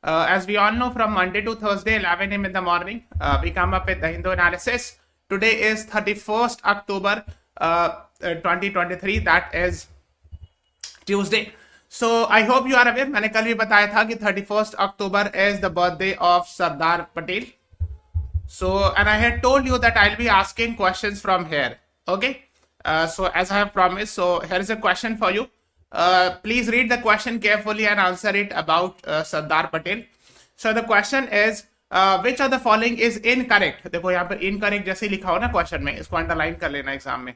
As we all know, from Monday to Thursday, 11 a.m. in the morning, we come up with the Hindu analysis. Today is 31st October 2023. That is Tuesday. So I hope you are aware. मैंने कल भी बताया था कि 31st October is the birthday of Sardar Patel. So, and I had told you that I'll be asking questions from here. Okay. So as I have promised, so here is a question for you. Please read the question carefully and answer it about Sardar Patel. So the question is, which of the following is incorrect? देखो यहाँ पर incorrect जैसे लिखा हो ना question में, इसको underline कर लेना exam में.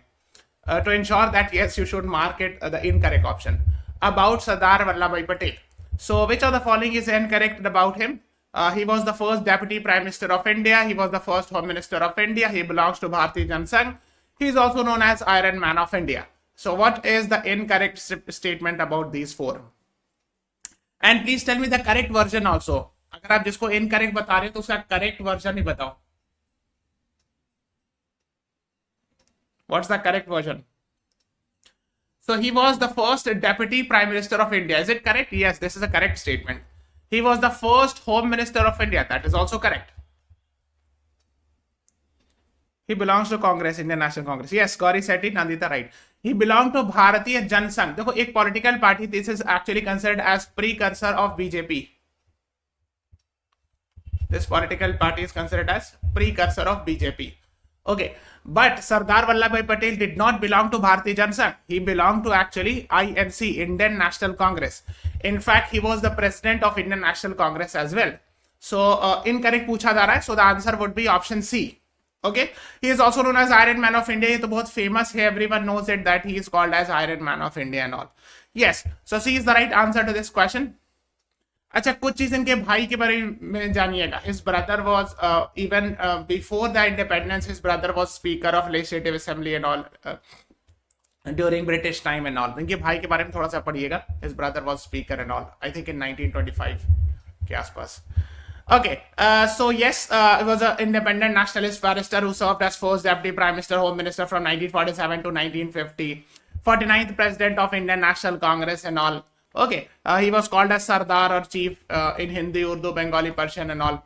To ensure that yes, you should mark it the incorrect option about Sardar Vallabhbhai Patel. So which of the following is incorrect about him? He was the first Deputy Prime Minister of India. He was the first Home Minister of India. He belongs to Bharatiya Janata Sangh. He is also known as Iron Man of India. So what is the incorrect statement about these four? And please tell me the correct version also. अगर आप जिसको incorrect बता रहे हो तो उसका correct version ही बताओ. What's the correct version? So he was the first Deputy Prime Minister of India. Is it correct? Yes, this is a correct statement. He was the first Home Minister of India. That is also correct. He belongs to Congress, Indian National Congress. Yes, Gauri Sethi, Nandita, right. He belonged to Bharatiya Janata Sangh. देखो एक political party, this is actually considered as precursor of BJP. This political party is considered as precursor of BJP. Okay, but Sardar Vallabhbhai Patel did not belong to Bharatiya Janata Sangh. He belonged to actually INC, Indian National Congress. In fact, he was the president of Indian National Congress as well. So incorrect पूछा जा रहा है. So the answer would be option C. Okay, he is also known as Iron Man of India. ये तो बहुत famous है. Everyone knows it that he is called as Iron Man of India and all. Yes, so C is the right answer to this question. अच्छा, कुछ चीज इनके भाई के बारे में जानिएगा. His brother was even before the independence, his brother was Speaker of Legislative Assembly and all during British time and all. इनके भाई के बारे में थोड़ा सा पढ़िएगा. His brother was Speaker and all. I think in 1925 के आसपास. Okay, so yes, it was an independent nationalist barrister who served as first Deputy Prime Minister, Home Minister from 1947 to 1950, 49th President of Indian National Congress and all. Okay, he was called as Sardar or Chief in Hindi, Urdu, Bengali, Persian and all.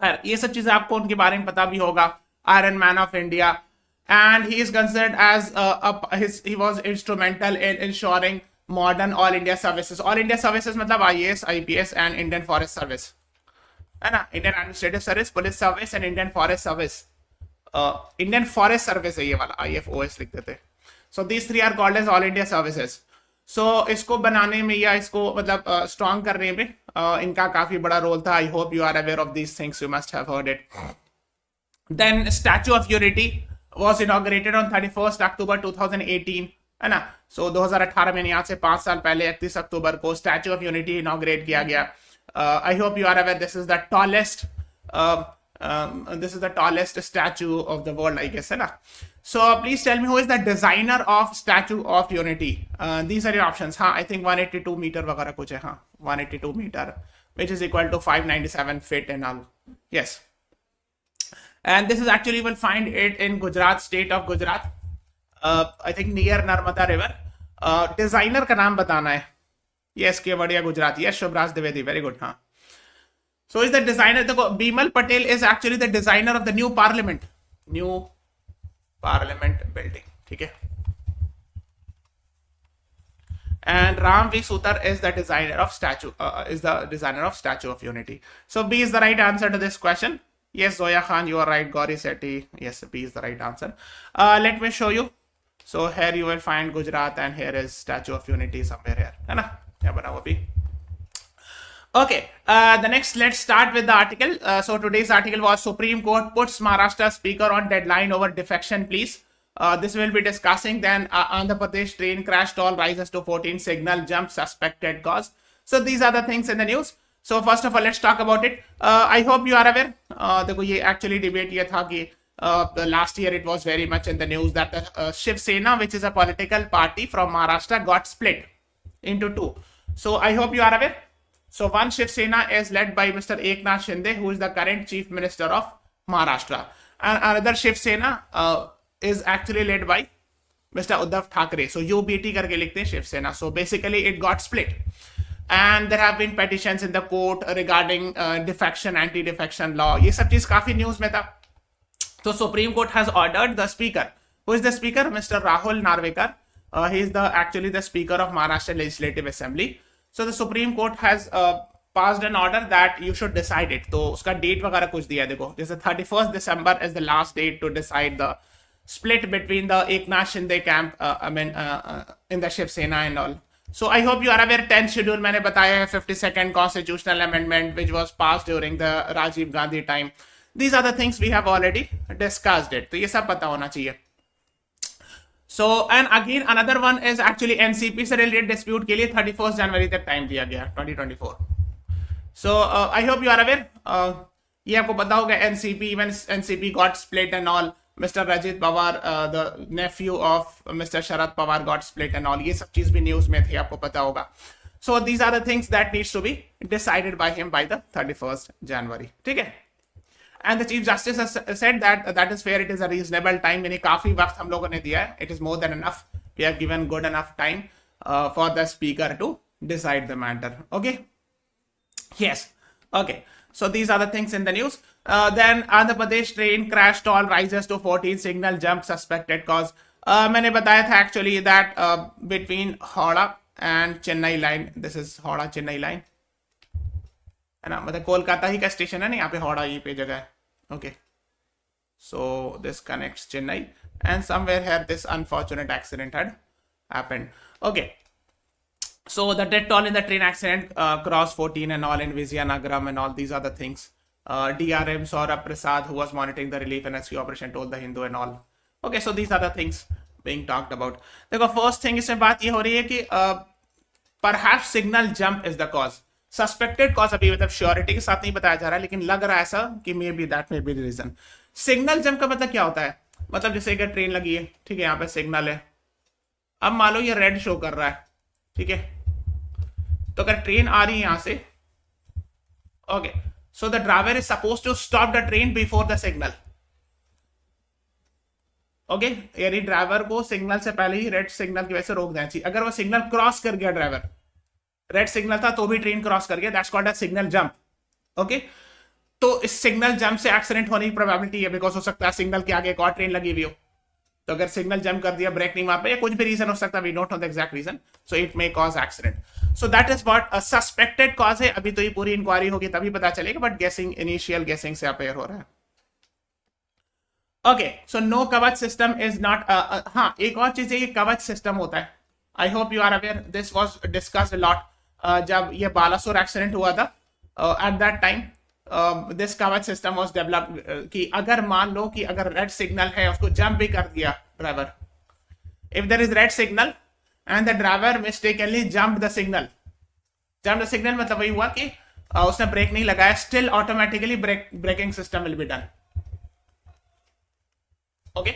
ये सब चीजें आपको उनके बारे में पता भी होगा. Iron Man of India, and he is considered as he was instrumental in ensuring modern All India services. All India services मतलब IAS, IPS and Indian Forest Service. है ना, Indian administrative service, police service and Indian forest service. Indian forest service है ये वाला, IFOS लिख देते. So these three are called as all India services. सो इसको बनाने में या इसको मतलब स्ट्रॉन्ग करने में इनका काफी बड़ा रोल था. I hope you are aware of these things, you must have heard it. Then Statue of Unity was inaugurated on 31st October 2018, है ना. सो 2018 में यहाँ से 5 साल पहले 31 अक्टूबर को स्टैच्यू ऑफ यूनिटी इनॉग्रेट किया गया. I hope you are aware this is the tallest statue of the world, I guess, है ना. So please tell me who is the designer of Statue of Unity. These are your options. हाँ, I think 182 meter वगैरह कुछ है. हाँ, 182 meter, which is equal to 597 feet and all. Yes. And this is actually, you will find it in Gujarat, state of Gujarat. I think near Narmada River. Designer का नाम बताना है. Yes, 𝗟𝗏𝗴𝗹 Gujarat. Yes, Shubhraj Dwivedi. Very good. Huh? So is the designer, Bimal Patel is actually the designer of the new parliament. New parliament building. Okay. And Ram V. Sutar is the designer of statue, of Unity. So B is the right answer to this question. Yes, Zoya Khan, you are right. Gauri Sethi. Yes, B is the right answer. Let me show you. So here you will find Gujarat and here is Statue of Unity somewhere here. है ना? Okay, the next, let's start with the article. So today's article was Supreme Court puts Maharashtra Speaker on deadline over defection pleas. This will be discussing. Then Andhra Pradesh train crash, toll rises to 14, signal jump, suspected cause. So these are the things in the news. So first of all, let's talk about it. I hope you are aware. देखो ये actually debate ये था कि last year it was very much in the news that the Shiv Sena, which is a political party from Maharashtra, got split into two. So I hope you are aware. So one Shiv Sena is led by Mr. Eknath Shinde, who is the current Chief Minister of Maharashtra. And another Shiv Sena is actually led by Mr. 𝗟𝗏𝗀𝗏𝗃. So UBT करके लिखते हैं Shiv Sena. So basically it got split. and there have been petitions in the court regarding defection, anti-defection law. ये सब चीज काफी news में था. So Supreme Court has ordered the speaker. Who is the speaker? Mr. Rahul Narvekar. He is actually the speaker of Maharashtra Legislative Assembly. So the Supreme Court has passed an order that you should decide it. तो उसका date वगैरह कुछ दिया देखो. जैसे 31st December is the last date to decide the split between the Eknath Shinde camp, in the Shiv Sena and all. So I hope you are aware 10th schedule मैंने बताया है 52nd constitutional amendment which was passed during the Rajiv Gandhi time. These are the things we have already discussed it. तो ये सब पता होना चाहिए. So and again another one is actually NCP से related dispute के लिए 31st January तक time दिया गया 2024. So I hope you are aware. ये आपको पता होगा NCP, even NCP got split and all. Mr. Ajit Pawar, the nephew of Mr. Sharad Pawar got split and all. ये सब चीज भी news में थी, आपको पता होगा. So these are the things that needs to be decided by him by the 31st January. ठीक है? And the Chief Justice has said that that is fair. It is a reasonable time. यानी काफी वक्त हम लोगों ने दिया है. It is more than enough. We have given good enough time for the speaker to decide the matter. Okay? Yes. Okay. So these are the things in the news. Then Andhra Pradesh train crash stall rises to 14 signal jump suspected cause. मैंने बताया था actually that between Howrah and Chennai line. This is Howrah Chennai line. है ना, मतलब कोलकाता ही का station है ना, यहाँ पे हावड़ा ये पे जगह है. Okay. So this connects Chennai and somewhere here this unfortunate accident had happened. Okay. So the death toll in the train accident crossed 14 and all in Vizianagaram and all. These are the things. DRM Saurabh Prasad, who was monitoring the relief and rescue operation, told the Hindu and all. Okay, so these are the things being talked about. देखो first thing इसमें बात ये हो रही है कि perhaps signal jump is the cause. Suspected cause अभी मतलब श्योरिटी के साथ नहीं बताया जा रहा है, लेकिन लग रहा है ऐसा कि maybe that maybe reason. Signal jump का मतलब क्या होता है? मतलब जैसे कि ट्रेन लगी है, ठीक है, यहाँ पे सिग्नल है, अब मान लो ये रेड शो कर रहा है, ठीक है, तो अगर ट्रेन आ रही है यहां से, okay, so the driver is suppose to stop the train before the signal. Okay, यानी ड्राइवर को सिग्नल से पहले ही रेड सिग्नल की वजह से रोक देना चाहिए. अगर वो सिग्नल क्रॉस कर गया, ड्राइवर रेड सिग्नल था तो भी ट्रेन क्रॉस कर गया, that's called a signal jump. Okay, तो इस सिग्नल जंप से एक्सीडेंट होने की प्रोबेबिलिटी है, बिकॉज हो सकता है सिग्नल के आगे एक और ट्रेन लगी हुई हो, तो अगर सिग्नल जंप कर दिया, ब्रेक नहीं मार पाया, कुछ भी रीजन हो सकता है, we don't know the exact reason, so it may cause accident. So that is what suspected cause है. अभी तो ये पूरी इंक्वायरी होगी तभी पता चलेगा, बट गेसिंग, इनिशियल गेसिंग से अपेयर हो रहा है. ओके, सो नो कवच सिस्टम इज नॉट. हाँ, एक और चीज है, ये कवच सिस्टम होता है. I hope you are aware, this was discussed a lot जब ये बालासोर एक्सीडेंट हुआ था. At that time this Kavach system was developed कि अगर मान लो कि अगर रेड सिग्नल है, उसको जंप भी कर दिया driver, if there is red signal and the driver mistakenly jumped the signal. Jumped the signal मतलब वही हुआ कि उसने ब्रेक नहीं लगाया, still automatically braking system will be done. Okay?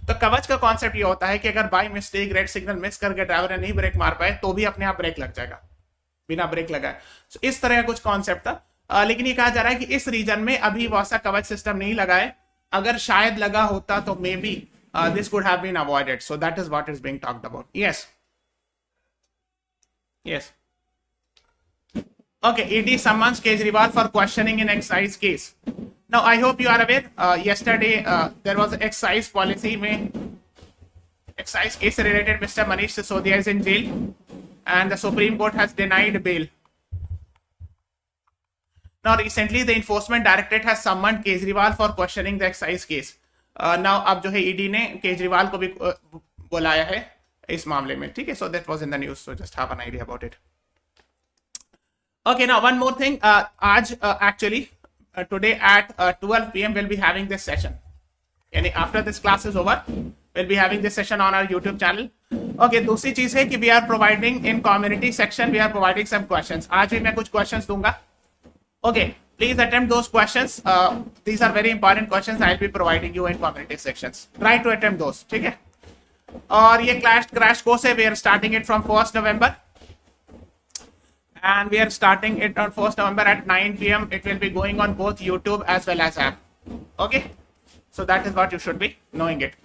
तो कवच का कॉन्सेप्ट ये होता है कि अगर by mistake red signal miss करके ड्राइवर ने नहीं ब्रेक मार पाए, तो भी अपने आप ब्रेक लग जाएगा बिना ब्रेक लगाए. So, इस तरह का कुछ कॉन्सेप्ट था. लेकिन ये कहा जा रहा है कि इस रीजन में अभी वैसा कवच सिस्टम नहीं लगा है. अगर शायद लगा होता तो maybe this could have been avoided. So that is what is being talked about. Yes. Yes. Okay, ED summons Kejriwal for questioning in excise case. Now, I hope you are aware, yesterday there was an excise policy में excise case related Mr. Manish Sisodia is in jail and the Supreme Court has denied bail. Now, recently the Enforcement Directorate has summoned Kejriwal for questioning the excise case. Now, अब जो है ED ने केजरीवाल को भी बुलाया है इस मामले में, ठीक है. So that was in the news, so just have an idea about it. Okay, now one more thing. आज actually today at 12 PM we'll be having this session. यानी after this class is over we'll be having this session on our YouTube channel. ओके, दूसरी चीज है कि we are providing in community section, we are providing some questions. आज भी मैं कुछ क्वेश्चंस दूंगा. Okay, please attempt those questions. These are very important questions. I will be providing you in community sections. Try to attempt those, ठीक है. और ये crash course है, we are starting it from 1st November and we are starting it on 1st November at 9 PM. It will be going on both YouTube as well as app. Okay, so that is what you should be knowing it.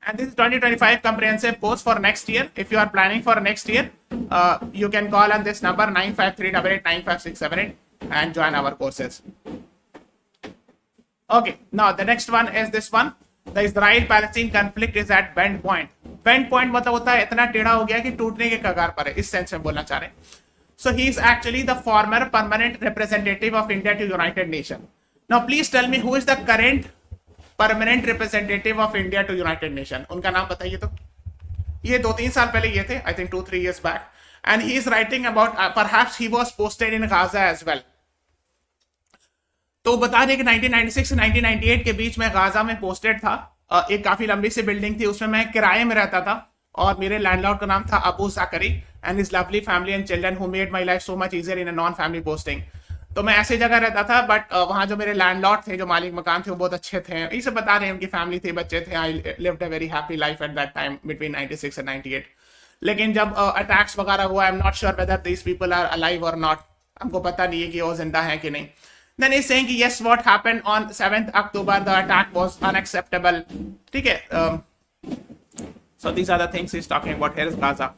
And this is 2025 comprehensive course for next year. If you are planning for next year, you can call on this number 953889567 and join our courses. Okay, now the next one is this one. The Israel-Palestine conflict is at bend point. Bend point मतलब होता है इतना टेढ़ा हो गया कि टूटने के कगार पर है, इस सेंस में बोलना चाह रहे हैं. So he is actually the former permanent representative of India to United Nations. Now please tell me who is the current permanent representative of India to United Nations. उनका नाम बताइए तो. ये 2-3 साल पहले ये थे, I think 2-3 years back, and he is writing about perhaps he was posted in Gaza as well. तो बता दें कि 1996 से 1998 के बीच में गाजा में पोस्टेड था. एक काफी लंबी सी बिल्डिंग थी, उसमें मैं किराए में रहता था और मेरे लैंडलॉर्ड का नाम था Abu Zakari and his lovely family and children who made my life so much easier in a non family posting. तो मैं ऐसी जगह रहता था, बट वहां जो मेरे लैंडलॉर्ड थे, जो मालिक मकान थे, वो बहुत अच्छे थे. ये सब बता रहे हैं, उनकी फैमिली थी, बच्चे थे. I lived a very happy life at that time between 96 and 98. लेकिन जब अटैक्स वगैरह हुआ, I am not sure whether these people are alive और नॉट. हमको पता नहीं है कि वो जिंदा है कि नहीं. Then he's saying yes, what happened on 7th October, the attack was unacceptable. ठीक है. So these are the things he's talking about. Here is Gaza.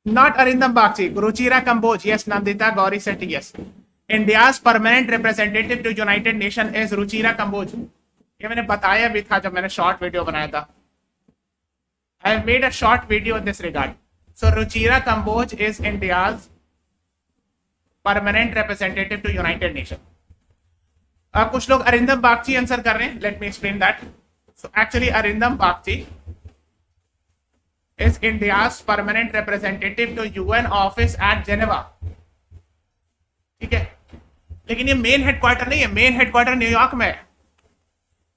Not Arindam Bagchi, Ruchira Kamboj, yes. Nandita Gauri Sethi, yes. India's permanent representative to United Nations is Ruchira Kamboj. ये मैंने बताया भी था जब मैंने short video बनाया था. I have made a short video in this regard. So Ruchira Kamboj is India's permanent representative to United Nations. अब कुछ लोग अरिंदम बागची आंसर कर रहे हैं. Let me explain that. So actually Arindam Bagchi is India's permanent representative to UN office at Geneva. ठीक है, लेकिन ये मेन हेडक्वार्टर नहीं है. मेन हेडक्वार्टर न्यूयॉर्क में है.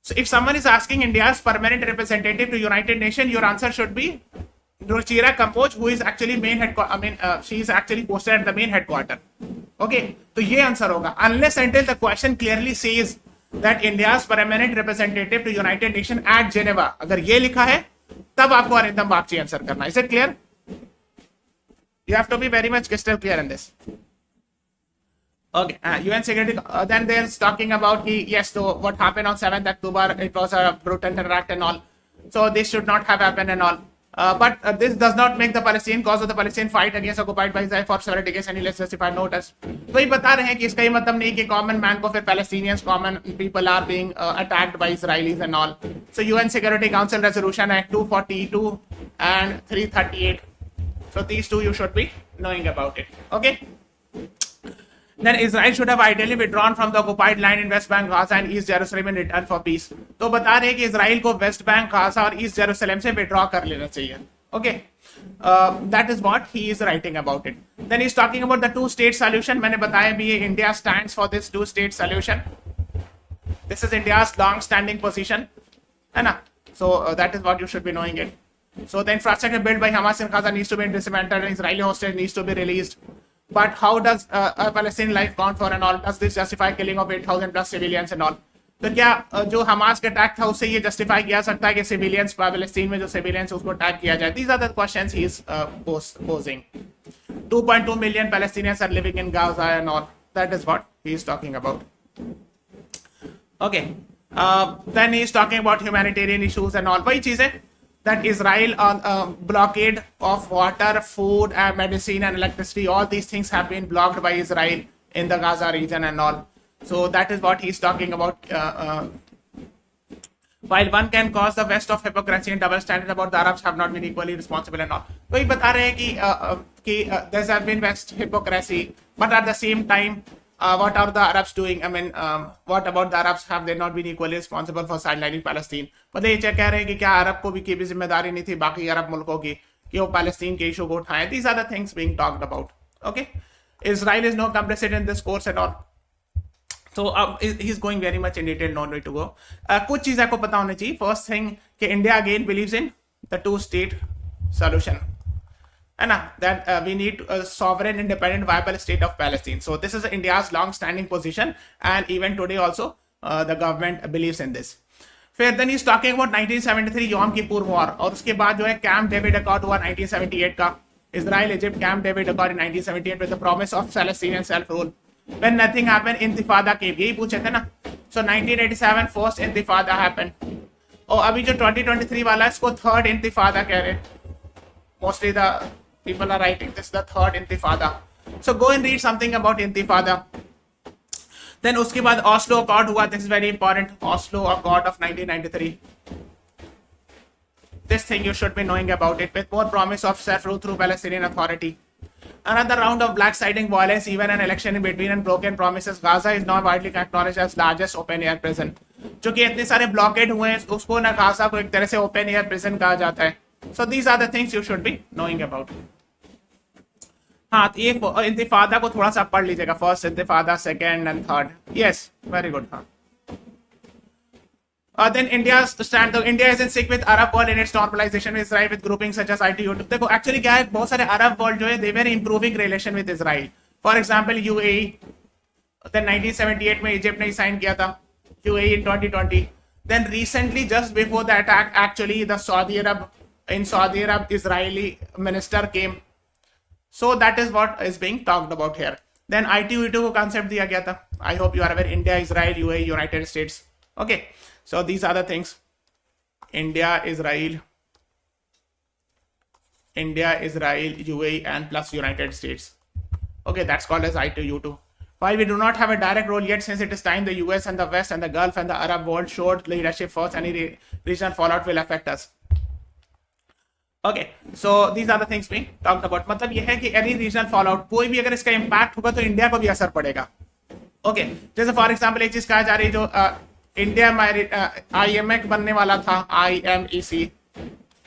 So if someone is asking India's permanent representative to United Nations, your answer should be Ruchira Kamboj, who is actually main headquarter. She is actually posted at the main headquarter. Okay, तो ये answer होगा. Unless until the question clearly says that India's permanent representative to United Nations at Geneva, अगर ये लिखा है तब आपको Arindam Bagchi answer करना. Is it clear? You have to be very much crystal clear in this. Okay, UN security. Then they're talking about yes, so what happened on 7th October, it was a brutal terror act and all. So this should not have happened and all. But this does not make the Palestinian cause of the Palestinian fight against occupied by Israel for several decades any less justified notice. तो ये बता रहे हैं कि इसका ये मतलब नहीं कि common man को फिर Palestinians, common people are being attacked by Israelis and all. So UN Security Council Resolution Act 242 and 338. So these two you should be knowing about it. Okay. Then Israel should have ideally withdrawn from the occupied land in West Bank, Gaza and East Jerusalem in return for peace. तो बता रहे हैं कि Israel को West Bank, Gaza और east Jerusalem से withdraw कर लेना चाहिए. Okay, that is what he is writing about it. Then he is talking about the two-state solution. मैंने बताया भी ये India stands for this two-state solution. This is India's long-standing position, है ना? So that is what you should be knowing it. So the infrastructure built by Hamas in Gaza needs to be dismantled and Israeli hostage needs to be released. But how does a Palestinian life count for and all? Does this justify killing of 8,000 plus civilians and all? तो क्या जो Hamas का attack था उससे ये justify किया सकता है कि सिविलियंस पैलेस्टीन में जो सिविलियंस उसको अटैक किया जाए? These are the questions he is posing. 2.2 million Palestinians are living in Gaza and all. That is what he is talking about. Okay. Then he is talking about humanitarian issues and all. वही चीज है that Israel blockade of water, food, and medicine and electricity, all these things have been blocked by Israel in the Gaza region and all. So that is what he's talking about. While one can cause the West of hypocrisy and double standard about the Arabs have not been equally responsible and all. तो ये बता रहे हैं कि there has been West hypocrisy, but at the same time, what are the Arabs doing? I mean, what about the Arabs? Have they not been equally responsible for sidelining Palestine? मतलब ये कह रहे हैं कि क्या अरब को भी की भी जिम्मेदारी नहीं थी बाकी अरब मुल्कों की कि वो पैलेस्टीन के इशू को उठाएं? These are the things being talked about. Okay, Israel is no complicit in this course at all. So he's going very much in detail. No need to go. कुछ चीज आपको पता होनी चाहिए. First thing कि India again believes in the two-state solution. That we need a sovereign, independent, viable state of Palestine. So this is India's long-standing position, and even today also the government believes in this. फिर then he's talking about 1973 यौम Kippur war, और उसके बाद जो है camp David accord हुआ 1978 का. Israel, Egypt, Camp David Accord in 1978 with the promise of Palestinian self-rule. When nothing happened, इंतिफादा came. यही पूछे थे ना. So 1987 first इंतिफादा happened. और अभी जो 2023 वाला है इसको थर्ड इंतिफादा कह रहे हैं. Mostly the people are writing this the third intifada. So go and read something about intifada. Then उसके बाद Oslo Accord हुआ. This is very important. Oslo Accord of 1993. This thing you should be knowing about it. With more promise of self-rule through Palestinian Authority. Another round of black-siding violence, even an election in between, and broken promises. Gaza is now widely acknowledged as largest open-air prison. चूंकि इतने सारे blockade हुए हैं, उसको ना Gaza को एक तरह से ओपन एयर प्रिजन कहा जाता है. So these are the things you should be knowing about. हाँ, ये इंतिफादा को थोड़ा सा पढ़ लीजिएगा. First intifada, second and third. Yes, very good. हाँ. Then India's stand. India is in sync with Arab world in its normalization with Israel with groupings such as IT. देखो actually क्या है, बहुत सारे अरब वर्ल्ड जो है they were improving relation with Israel. For example UAE. Then 1978 में Egypt ने sign किया था. UAE in 2020. Then recently just before the attack actually the Saudi Arab Israeli minister came. So that is what is being talked about here. Then ITU को concept दिया गया था. I hope you are aware. India, Israel, UAE, United States. Okay. So these are the things. India, Israel, UAE, and plus United States. Okay, that's called as ITU2. While we do not have a direct role yet, since it is time the US and the West and the Gulf and the Arab world showed leadership first, any regional fallout will affect us. Okay, so these are the things being talked about. मतलब ये है कि any regional fallout, कोई भी अगर इसका impact होगा तो इंडिया को भी असर पड़ेगा. Okay, जैसे फॉर एग्जाम्पल एक चीज कहा जा रही है, जो इंडिया IMEC बनने वाला था, IMEC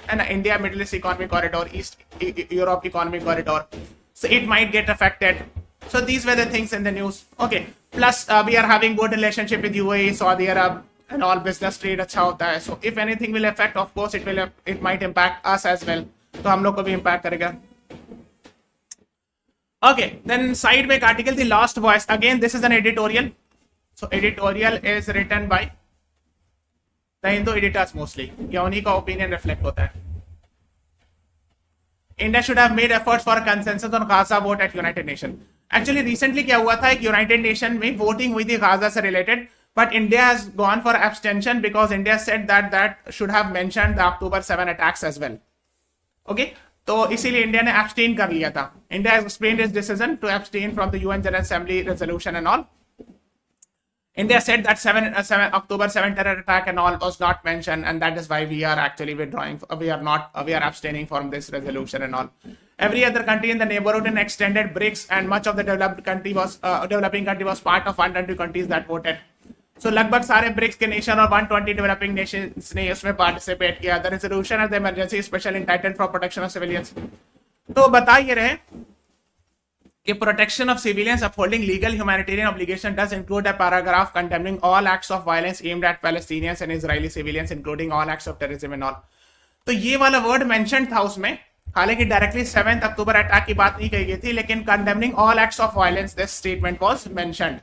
है ना, India middle east economic corridor, east Europe economic corridor. So it might get affected. So these were the things in the news. Okay, plus we are having good relationship with UAE, Saudi Arab, and all business trade अच्छा होता है. So if anything will affect, of course it might impact us as well. तो हम लोग को भी impact करेगा. Okay, then side में एक article The Lost Voice. Again, this is an editorial. So editorial is written by the Hindu editors mostly. या उन्हीं का opinion reflect होता है. India should have made efforts for a consensus on Gaza vote at United Nations. Actually recently क्या हुआ था, एक United Nation में voting हुई थी Gaza से related, but India has gone for abstention because India said that should have mentioned the October 7 attacks as well. Okay, तो इसीलिए इंडिया ने abstain कर लिया था. India has explained its decision to abstain from the UN General Assembly resolution and all. India said that October 7 terror attack and all was not mentioned, and that is why we are actually withdrawing. We are abstaining from this resolution and all. Every other country in the neighborhood and extended BRICS and much of the developing country was part of 120 countries that voted. So लगभग सारे BRICS के nation और 120 developing Nations ने उसमें participate किया. The resolution of the emergency special entitled for protection of civilians. तो बता ये रहे कि protection of civilians upholding legal humanitarian obligation does include a paragraph condemning all acts of violence aimed at Palestinians and Israeli civilians, including all acts of terrorism and all. तो ये वाला word mention था उसमें, हालांकि directly 7 अक्टूबर attack की बात नहीं कही गई थी, लेकिन condemning all acts of violence this statement was mentioned,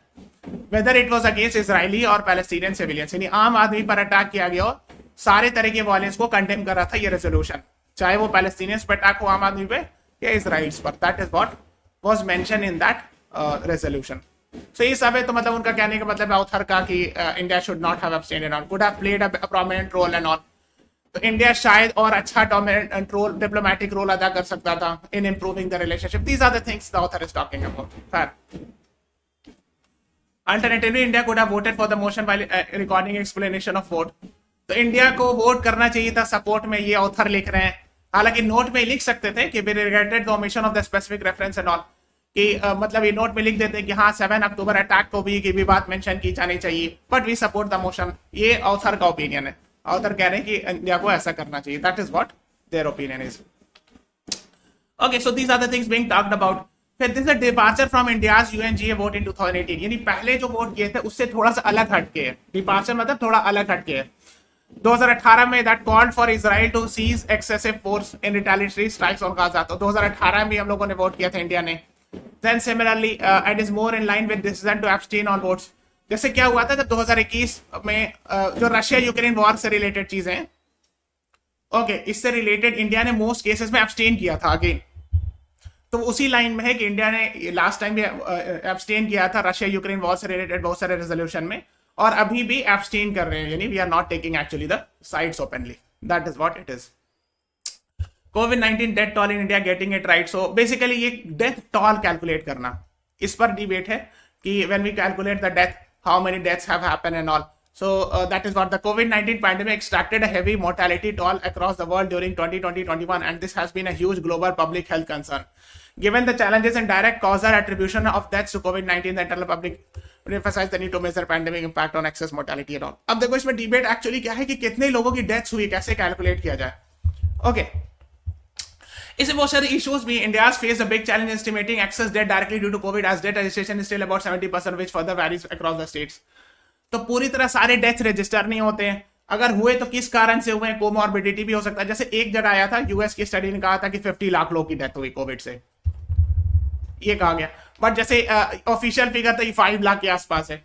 whether it was against Israeli or Palestinian civilians. यानी आम आदमी पर अटैक किया गया हो, सारे तरह के वायलेंस को कंडेम कर रहा था ये रेजोल्यूशन, चाहे वो पैलेस्टीनियंस पर अटैक हो आम आदमी पे या इसराइल्स पर. That is what was mentioned in that resolution. So ये सब है, तो मतलब उनका कहने का मतलब author का कि India should not have abstained and all, could have played a prominent role and all. तो इंडिया शायद और अच्छा dominant role, diplomatic role अदा कर सकता था in improving the relationship. These are the things the author is talking about. Fair. Alternatively, India could have voted for the motion while recording explanation of vote. तो India को vote करना चाहिए था support में, ये ऑथर लिख रहे हैं. हालांकि नोट में लिख सकते थे कि regarded the omission of the specific reference and all, कि मतलब ये नोट में लिख देते कि हाँ 7 अक्टूबर अटैक को भी की भी बात मेंशन की जानी चाहिए, but we support the motion. ये ऑथर का ओपिनियन है. ऑथर कह रहे हैं कि इंडिया को ऐसा करना चाहिए. That is what their opinion is. Okay, so these are the things being talked about. फिर this is a departure from India's UNGA vote in 2018. यानी पहले जो वोट किए थे उससे थोड़ा सा अलग हटके है. डिपार्चर मतलब थोड़ा अलग हटके है. 2018 में that called for Israel to cease excessive force in retaliatory strikes on Gaza. तो 2018 में हम लोगों ने वोट किया था इंडिया ने. Then similarly it is more in line with decision to abstain on votes. जैसे क्या हुआ था जब 2021 में जो रशिया यूक्रेन वॉर से रिलेटेड चीजें, ओके, इससे रिलेटेड इंडिया ने मोस्ट केसेस में abstain किया था अगेन. तो उसी लाइन में है कि इंडिया ने लास्ट टाइम भी abstain किया था रशिया यूक्रेन वॉर से रिलेटेड बहुत सारे रेजोल्यूशन में, और अभी भी एब्सटेन कर रहे हैं, यानी we are not taking actually the sides openly. That is what it is. कोविड-19 death toll in India getting it right. So basically ये डेथ टॉल कैलकुलेट करना, इस पर डिबेट है कि when we calculate the death, how many deaths have happened and all. So that is what the COVID-19 pandemic extracted a heavy mortality toll across the world during 2020-21, and this has been a huge global public health concern. Given the challenges and direct causal attribution of deaths to COVID-19, the internal public emphasized the need to measure pandemic impact on excess mortality and all. अब देखो इसमें debate actually क्या है कि कितने लोगों की deaths हुई, कैसे कैलकुलेट किया जाए. ओके, इससे बहुत सारे इश्यूज भी. India face a big challenge in estimating excess death directly due to COVID, as death registration is still about 70%, which further varies across the states. तो पूरी तरह सारे डेथ रजिस्टर नहीं होते हैं. अगर हुए तो किस कारण से हुए, कोमॉर्बिडिटी भी हो सकता है. जैसे एक जगह आया था, यूएस की स्टडी ने कहा था कि 50 लाख लोग की डेथ हुई कोविड से, ये कहा गया. बट जैसे ऑफिशियल फिगर तो ये 5 लाख के आसपास है.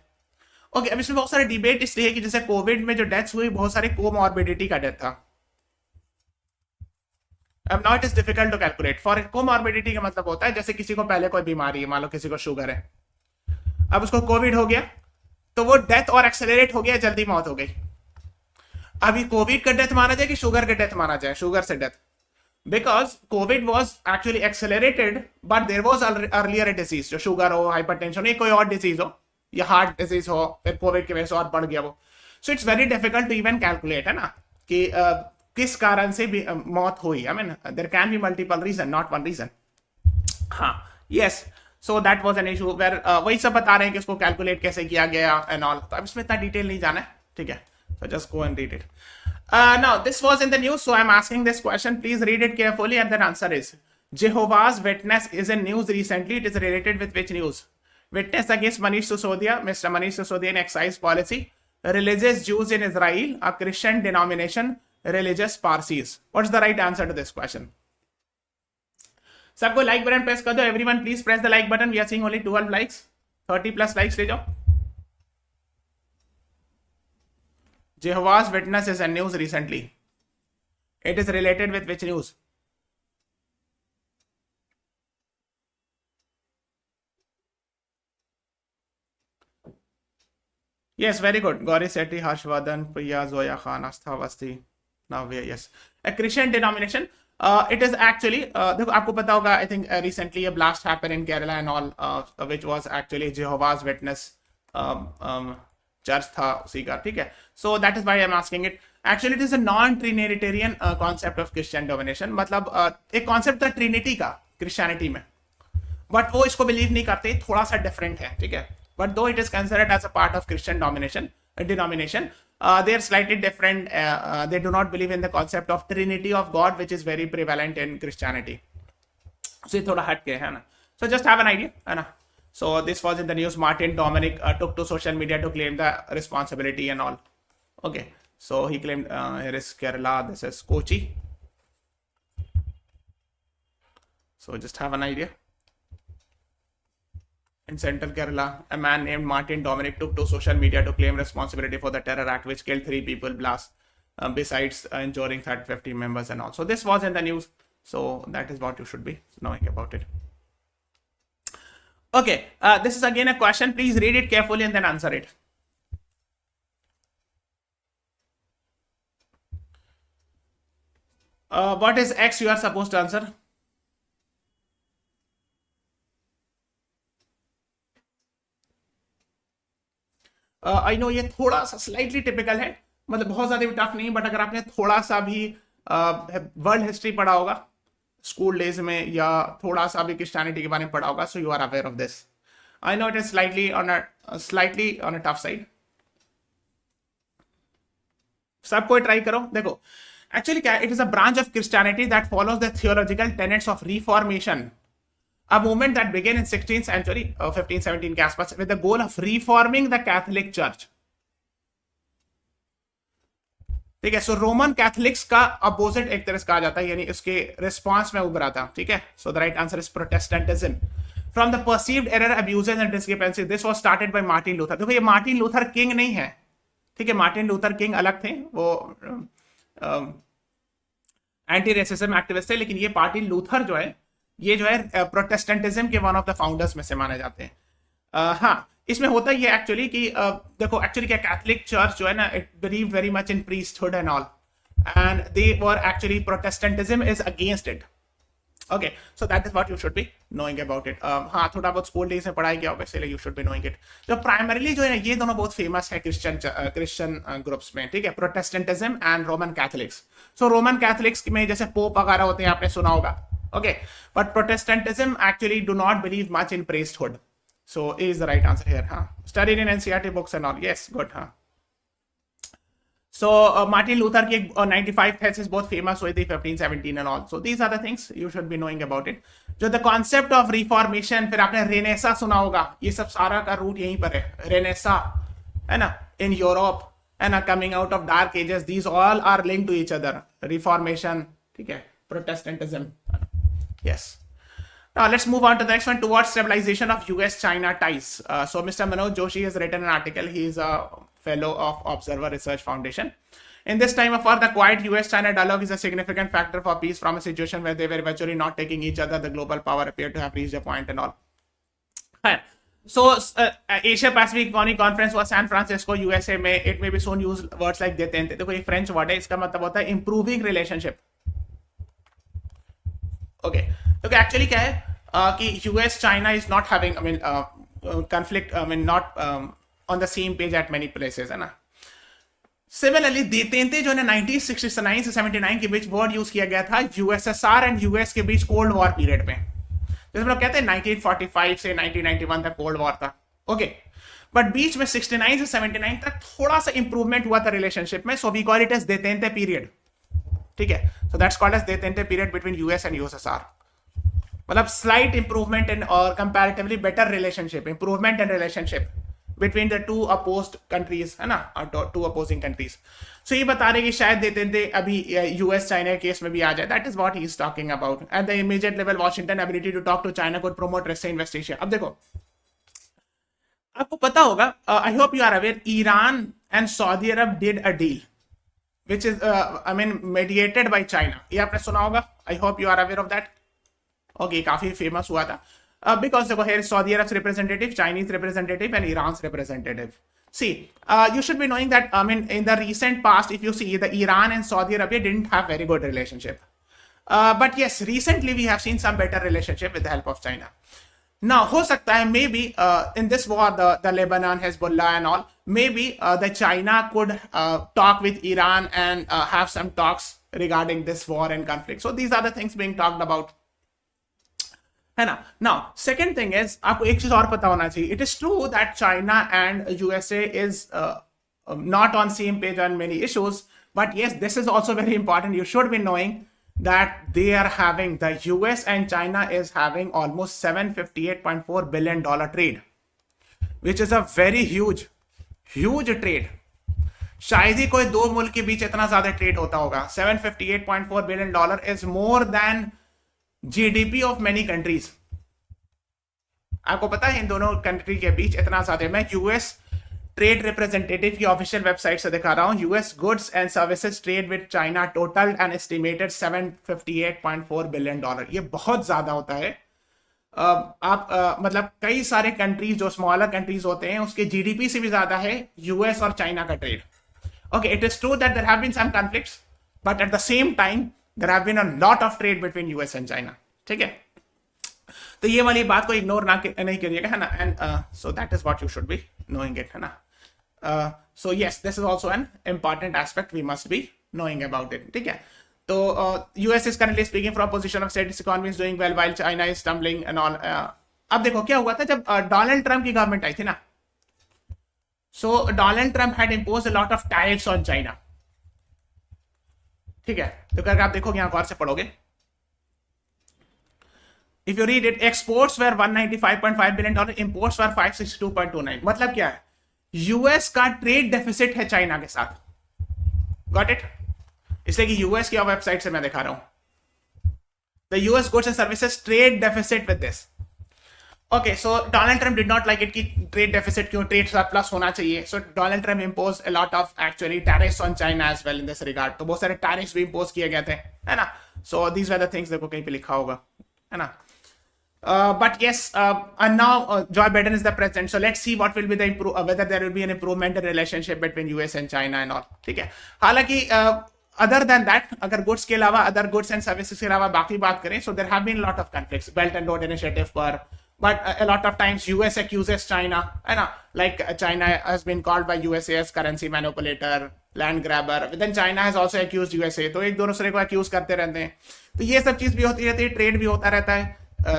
ओके, अब इसमें बहुत सारे डिबेट इसलिए कि जैसे कोविड में जो डेथ्स हुई, बहुत सारे कोमॉर्बिडिटी का डेथ था. अब now it is difficult to calculate. For comorbidity का मतलब होता है जैसे किसी को पहले कोई बीमारी है, मान लो किसी को शुगर है, अब उसको कोविड हो गया तो वो डेथ और एक्सेलरेट हो गया, जल्दी मौत हो गई. अभी कोविड का डेथ माना जाए कि शुगर का डेथ माना जाए? शुगर से death, because COVID was actually accelerated but there was earlier disease, जो शुगर हो, हाइपरटेंशन हो, कोई और डिजीज हो या हार्ट डिजीज हो, फिर कोविड की वजह से और बढ़ गया वो. So it's very difficult to even calculate, है ना, कि किस कारण से भी मौत हुई. I mean there can be multiple reason, not one reason. हाँ, yes. So that was an issue where वही सब बता रहे हैं कि इसको कैलकुलेट कैसे किया गया एंड ऑल. तो अब इसमें इतना डिटेल नहीं जाना है, ठीक है. So just go and read it. Now this was in the news, so I'm asking this question. Please read it carefully, and the answer is Jehovah's Witness is in news recently. It is related with which news? Witness against Manish Sisodia, Mr. Manish Sisodia in excise policy. Religious Jews in Israel, a Christian denomination, religious Parsis. What's the right answer to this question? सबको like button press कर दो. Everyone please press the like button. We are seeing only 12 likes. 30+ likes ले जाओ. Jehovah's Witness is in news recently. It is related with which news? Yes, very good. 𝗟𝗏𝗴𝗃, Harshvardhan, Priya, Zoya Khan, Aastha Awasthi. Now we are, yes, a Christian denomination. It is actually देखो आपको पता होगा, I think recently a blast happened in Kerala and all, which was actually Jehovah's Witness church था उसी का, ठीक है. So that is why I'm asking it. Actually it is a non-trinitarian concept of Christian domination. मतलब एक concept था Trinity का Christianity में, बट वो इसको बिलीव नहीं करते, थोड़ा सा डिफरेंट है, ठीक है. But though it is considered as a part of Christian denomination, they are slightly different. They do not believe in the concept of Trinity of God, which is very prevalent in Christianity. So थोड़ा हट के है ना. So just have an idea, है ना. So this was in the news. Martin Dominic took to social media to claim the responsibility and all. Okay, so he claimed here is Kerala. This is Kochi. So just have an idea. In central Kerala, a man named Martin Dominic took to social media to claim responsibility for the terror act which killed 3 people blast, besides injuring 50 members and all. So this was in the news. So that is what you should be knowing about it. Okay, this is again a question. Please read it carefully and then answer it. What is X you are supposed to answer? I know ये थोड़ा सा slightly typical है, मतलब बहुत ज्यादा भी tough नहीं, but अगर आपने थोड़ा सा भी वर्ल्ड हिस्ट्री पढ़ा होगा स्कूल डेज में, या थोड़ा सा भी क्रिश्चियनिटी के बारे में पढ़ा होगा, so you are aware of this. I know it is slightly on a tough side. सबको ट्राई करो. देखो एक्चुअली क्या, it is a branch of Christianity that follows the theological tenets of Reformation, a movement that began in 16th century, 1517 के आसपास, with the goal of reforming the Catholic Church. ठीक है. सो Roman Catholics का opposite एक तरह से कहा जाता है, यानी इसके रिस्पॉन्स में उभरा था, ठीक है. So the right answer is Protestantism. From the perceived error, abuses and discrepancies, this was started by Martin Luther. देखो ये मार्टिन लूथर किंग नहीं है, ठीक है. मार्टिन लूथर किंग अलग थे, वो एंटी रेसिज्म एक्टिविस्ट थे, लेकिन ये मार्टिन लूथर जो है, ये जो है प्रोटेस्टेंटिज्म के वन ऑफ द फाउंडर्स में से माने जाते हैं. हाँ, इसमें होता ही है एक्चुअली कि देखो एक्चुअली क्या कैथलिक चर्च जो है ना, it believe very much in priesthood and all, and they were actually Protestantism is against it. Okay, so that is what you should be knowing about it. हाँ, थोड़ा बहुत school days में पढ़ाई किया होगा, इसलिए you should be knowing it. जो primarily जो है ये दोनों बहुत फेमस है क्रिश्चियन ग्रुप्स में, ठीक है, Protestantism and Roman Catholics. So Roman Catholics में जैसे पोप वगैरह होते हैं, आपने सुना होगा. Okay, but Protestantism actually do not believe much in priesthood. So is the right answer here. हाँ, studied in NCERT books and all. Yes, good. हाँ, so Martin Luther की 95 thesis बहुत famous हुई थी 1517 and all. So these are the things you should be knowing about it. जो the concept of reformation, फिर आपने Renaissance सुना होगा, ये सब सारा का रूट यहीं पर है. रेनेसा है ना, in Europe है ना, coming out of dark ages, these all are linked to each other. Reformation, ठीक है, Protestantism. Yes. Now let's move on to the next one, towards stabilization of US-China ties. So Mr. Manoj Joshi has written an article. He is a fellow of Observer Research Foundation. In this time of war, the quiet US-China dialogue is a significant factor for peace from a situation where they were virtually not taking each other. The global power appeared to have reached a point and all. So Asia Pacific Economic Conference was San Francisco, USA में. It may be soon use words like detente. देखो ये French word है, इसका मतलब होता है improving relationship. Okay, तो actually क्या है कि US-China is not having, I mean, conflict, I mean, not on the same page at many places, है ना. सिमिलरली detente जो है ना 1969 से 79 के बीच वर्ड यूज किया गया था USSR एंड US के बीच कोल्ड वॉर पीरियड में. जैसे हम लोग कहते हैं 1945 से 1991 तक कोल्ड वॉर था. ओके, बट बीच में 69 से 79 तक थोड़ा सा इंप्रूवमेंट हुआ था रिलेशनशिप में. So we call it as detente period. ठीक है, so that's called as detente period between US and USSR. मतलब स्लाइट इंप्रूवमेंट इन और comparatively better relationship, improvement in relationship between the two opposed countries, है ना, two opposing countries. So ये बता रहे कि शायद detente अभी US China केस में भी आ जाए. That is what he is talking about. At the immediate level, Washington ability to talk to China could promote restrained West Asia. अब देखो, आपको पता होगा, I hope you are aware, Iran and Saudi Arab did a deal, which is, I mean, mediated by China. ये आपने सुना होगा. I hope you are aware of that. Okay, काफी फेमस हुआ था. Because here is Saudi Arab's representative, Chinese representative, and Iran's representative. See, you should be knowing that, I mean, in the recent past, if you see, the Iran and Saudi Arabia didn't have very good relationship. But yes, recently we have seen some better relationship with the help of China. Now, हो सकता है, maybe in this war, the Lebanon, Hezbollah and all, maybe the China could talk with Iran and have some talks regarding this war and conflict. So these are the things being talked about. है ना. Now second thing is, आपको एक चीज और पता होना चाहिए. It is true that China and USA is not on same page on many issues, but yes, this is also very important. You should be knowing that they are having, the US and China is having almost $758.4 billion trade, which is a very huge trade. शायद ही कोई दो मुल्क के बीच इतना ज्यादा trade होता होगा. $758.4 billion is more than GDP of many countries. आपको पता है इन दोनों कंट्री के बीच इतना ज्यादा. मैं US ट्रेड रिप्रेजेंटेटिव की ऑफिशियल वेबसाइट से दिखा रहा हूं. US goods and services trade with China total and estimated $758.4 billion. ये बहुत ज्यादा होता है. आप मतलब कई सारे कंट्रीज जो स्मॉलर कंट्रीज होते हैं उसके GDP से भी ज्यादा है US और चाइना का trade. Okay, it is true that there have been some conflicts, but at the same time there have been a lot of trade between US and China. ठीक है, तो ये वाली बात को इग्नोर नहीं करिएगा, है ना. And so that is what you should be knowing it, है ना. So yes, this is also an important aspect we must be knowing about it. ठीक है, तो US is currently speaking from a position of state economy is doing well while China is stumbling and all. अब देखो क्या हुआ था जब Donald Trump की गवर्नमेंट आई थी ना. So Donald Trump had imposed a lot of tariffs on China. ठीक है, तो करके आप देखोगे, यहां गौर से पढ़ोगे. If you read it, exports were $195.5 billion, imports were $562.29. मतलब क्या है, US का ट्रेड डेफिसिट है चाइना के साथ. Got it? इसलिए कि US की वेबसाइट से मैं दिखा रहा हूं. The US goods and services trade deficit with this. Okay, so Donald Trump did not like it कि trade deficit क्यों, trade surplus होना चाहिए. So Donald Trump imposed a lot of actually tariffs on China as well in this regard. तो बहुत सारे tariffs भी impose किए गए थे, है ना. So these were the things, देखो कहीं पे लिखा होगा, है ना. But yes, and now Joe Biden is the president, so let's see what will be the whether there will be an improvement in relationship between US and China and all. ठीक है, हालांकि other than that, अगर goods के अलावा other goods and services के अलावा बाकी बात करें, so there have been a lot of conflicts, Belt and Road Initiative पर, but a lot of times US accuses China, है ना, like China has been called by USA as currency manipulator, land grabber, then China has also accused USA, तो एक दूसरे को accuse करते रहते हैं, तो ये सब चीज भी होती रहती है, ट्रेड भी होता रहता है.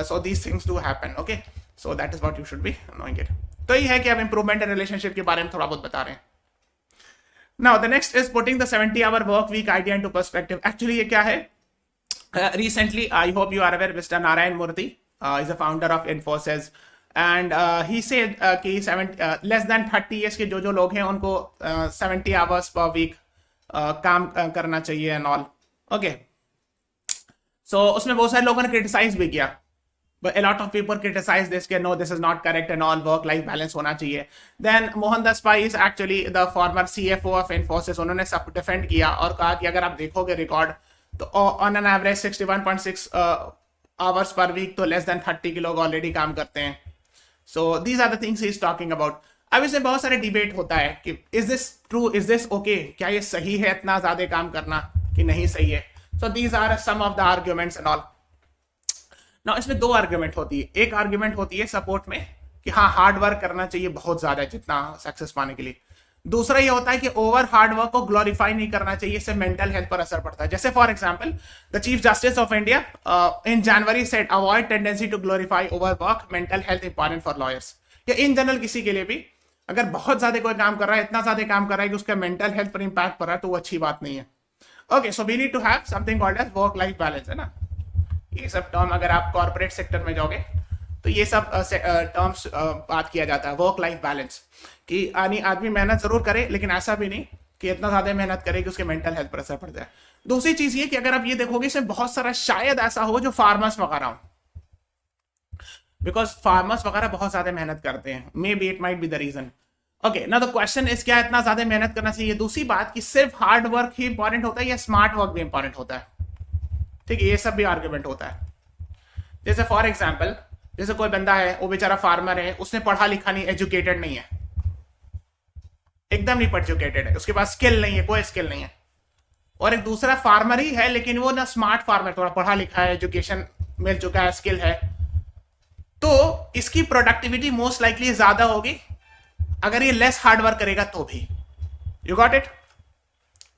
So these things do happen, okay? So that is what you should be knowing it. तो ये है कि अब improvement in relationship के बारे में थोड़ा बहुत बता रहे हैं. Now the next is putting the 70-hour work week idea into perspective. Actually ये क्या है? Recently, I hope you are aware, Mr. Narayan Murthy is the founder of Infosys, and he said कि less than 30 years के जो लोग हैं उनको 70 hours per week काम करना चाहिए and all. Okay. So उसमें बहुत सारे लोगों ने criticize भी किया. But a lot of people criticize this, no, this is not correct and all, work-life balance होना चाहिए. Then Mohandas Pai is actually the former CFO of Infosys. उन्होंने सब defend किया और कहा कि अगर आप देखोगे रिकॉर्ड तो on an average 61.6 hours per week, तो less than 30 के लोग already काम करते हैं. So these are the things he is talking about. अब इसमें बहुत सारे डिबेट होता है कि is this true, is this okay, क्या ये सही है इतना ज़्यादा काम करना कि नहीं सही है. So these are some of the arguments and all. Now, इसमें दो आर्ग्यूमेंट होती है. एक आर्ग्यूमेंट होती है सपोर्ट में कि हाँ हार्ड वर्क करना चाहिए बहुत ज्यादा जितना सक्सेस पाने के लिए. दूसरा ये होता है कि ओवर हार्ड वर्क को ग्लोरीफाई नहीं करना चाहिए, इससे मेंटल हेल्थ पर असर पड़ता है. जैसे for example the chief justice of India in January said avoid tendency to glorify over work, mental health important for lawyers. या इन जनरल किसी के लिए भी अगर बहुत ज्यादा कोई काम कर रहा है, इतना ज्यादा काम कर रहा है कि उसका मेंटल हेल्थ पर इंपैक्ट पड़ रहा है, तो वो अच्छी बात नहीं है. Okay, so we need to have something called as work life balance, है ना. ये सब टर्म अगर आप कॉर्पोरेट सेक्टर में जाओगे तो ये सब टर्म्स बात किया जाता है. वर्क लाइफ बैलेंस कि आदमी मेहनत जरूर करे लेकिन ऐसा भी नहीं कि इतना ज्यादा मेहनत करे कि उसके मेंटल हेल्थ पर असर पड़ जाए. दूसरी चीज ये कि अगर आप ये देखोगे इसमें बहुत सारा शायद ऐसा हो जो फार्मर्स वगैरह हो, बिकॉज फार्मर्स वगैरह बहुत ज्यादा मेहनत करते हैं. Maybe it might be the reason. Okay, ना द क्वेश्चन इज क्या इतना ज्यादा मेहनत करना चाहिए. दूसरी बात कि सिर्फ हार्ड वर्क ही इंपॉर्टेंट होता है या स्मार्ट वर्क भी इंपॉर्टेंट होता है. ठीक है, ये सब भी आर्ग्यूमेंट होता है. जैसे फॉर एग्जाम्पल जैसे कोई बंदा है, वो बेचारा फार्मर है, उसने पढ़ा लिखा नहीं, एजुकेटेड नहीं है, एकदम नहीं एजुकेटेड है, उसके पास स्किल नहीं है, कोई स्किल नहीं है. और एक दूसरा फार्मर ही है लेकिन वो ना स्मार्ट फार्मर, थोड़ा पढ़ा लिखा है, एजुकेशन मिल चुका है, स्किल है, तो इसकी प्रोडक्टिविटी मोस्ट लाइकली ज्यादा होगी अगर ये लेस हार्ड वर्क करेगा तो भी. You got it.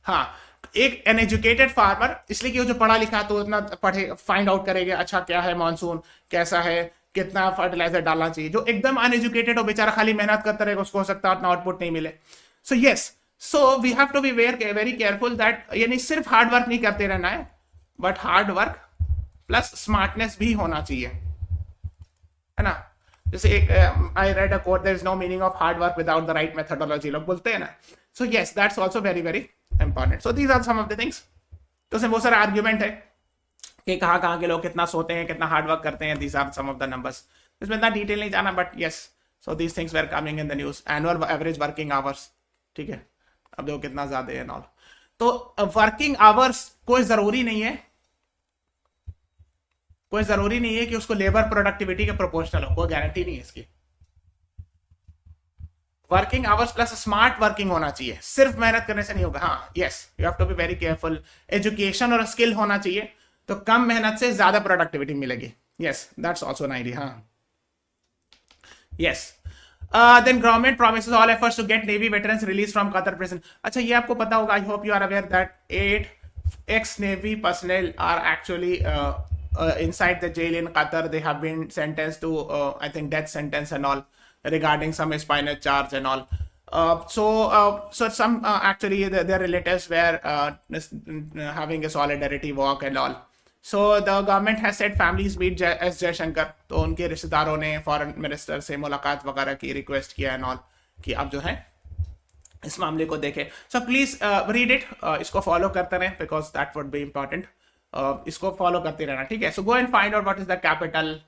हाँ, एक अनएजुकेटेड फार्मर इसलिए कि वो जो पढ़ा लिखा तो इतना पढ़े फाइंड आउट करेगा अच्छा क्या है मानसून, कैसा है, कितना फर्टिलाइजर डालना चाहिए. जो एकदम अनएजुकेटेड हो बेचारा खाली मेहनत करता रहेगा, उसको हो सकता है उतना आउटपुट नहीं मिले. So yes, so we have to be very careful that यानी सिर्फ हार्ड वर्क नहीं करते रहना है, but hard work plus smartness भी होना चाहिए, है ना. जैसे एक I read a quote, there is no meaning of hard work without the right methodology, लोग बोलते हैं ना. So yes, that's also very very important. So these are some of the things. तो उसमें बहुत सारे आर्ग्यूमेंट है कि कहाँ के लोग कितना सोते हैं, कितना हार्ड वर्क करते हैं. These are some of the numbers. इसमें इतना डिटेल नहीं जाना, but yes, so these things were coming in the news. Annual average working hours, ठीक है, अब देखो कितना ज्यादा है ऑल. तो वर्किंग आवर्स कोई जरूरी नहीं है, कोई जरूरी नहीं है कि उसको लेबर प्रोडक्टिविटी के प्रोपोर्शनल हो, कोई गारंटी नहीं है इसकी. Working hours plus smart working होना चाहिए, सिर्फ मेहनत करने से नहीं होगा. हाँ, yes, you have to be very careful. Education और स्किल होना चाहिए, तो कम मेहनत से ज्यादा प्रोडक्टिविटी मिलेगी. Yes, that's also an idea. हाँ, yes. Then government promises all efforts to get navy veterans release from Qatar prison. अच्छा, ये आपको पता होगा, I hope you are aware that 8 ex Navy personnel are actually inside the jail in Qatar. They have been sentenced to I think death sentence and all, regarding some espionage charge and all. So some actually their relatives were having a solidarity walk and all. So the government has said families meet S. Jaishankar. तो उनके रिश्तेदारों ने foreign minister से मुलाकात वगैरह की request किया and all कि आप जो है इस मामले को देखें. सो प्लीज रीड इट, इसको फॉलो करते रहें because that would be important. इसको फॉलो करते रहना, ठीक है. So go and find out what is the capital,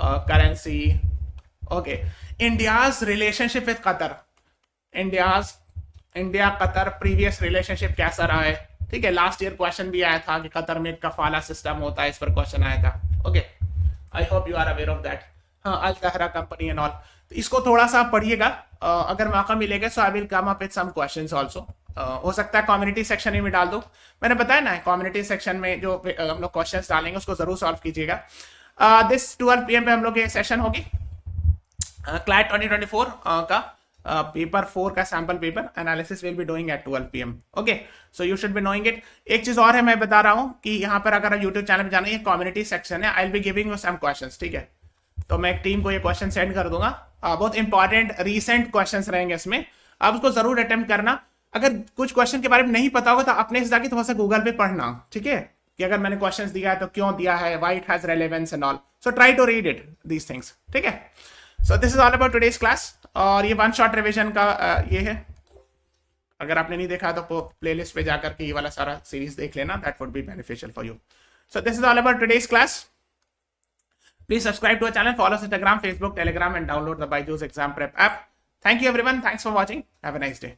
currency. Okay, India's relationship with Qatar, India Qatar previous relationship कैसा रहा है, ठीक है. लास्ट ईयर क्वेश्चन भी आया था कि कतर में कफाला सिस्टम होता है, इस पर क्वेश्चन आया था. Okay, I hope you are aware of that. हाँ, अल-तहरा कंपनी एंड ऑल. तो इसको थोड़ा सा पढ़िएगा, अगर मौका मिलेगा so I will come up with some questions also. हो सकता है कम्युनिटी सेक्शन में भी डाल दो. मैंने बताया ना, कम्युनिटी सेक्शन में जो हम लोग क्वेश्चंस डालेंगे उसको जरूर सॉल्व कीजिएगा. दिस 12 PM पे हम लोग ये सेशन होगी CLAT 2024 का पेपर 4 का sample paper analysis will be doing at 12 PM. Okay, so you should be knowing it. एक चीज और है, मैं बता रहा हूँ कि यहाँ पर अगर यूट्यूब चैनल पे जाना है, कम्युनिटी सेक्शन है, I will be giving you some questions. ठीक है, तो मैं एक टीम को ये क्वेश्चन सेंड कर दूंगा. बहुत इंपॉर्टेंट रीसेंट क्वेश्चंस रहेंगे इसमें, आप उसको जरूर अटेम्प्ट करना. अगर कुछ क्वेश्चन के बारे में नहीं पता होगा तो अपने से जाके थोड़ा सा गूगल पे पढ़ना. ठीक है, कि अगर मैंने क्वेश्चंस दिया है तो क्यों दिया है, why it has relevance and all. So try to read it these things. ठीक है, so this is all about today's class. और ये वन शॉट रिविजन का ये है. अगर आपने नहीं देखा तो प्लेलिस्ट पे जाकर के ये वाला सारा सीरीज देख लेना, that would be beneficial for you. So this is all about today's class. Please subscribe to our channel, follow us on Instagram, Facebook, Telegram, and download the BYJU'S exam prep app. Thank you everyone. Thanks for watching. Have a nice day.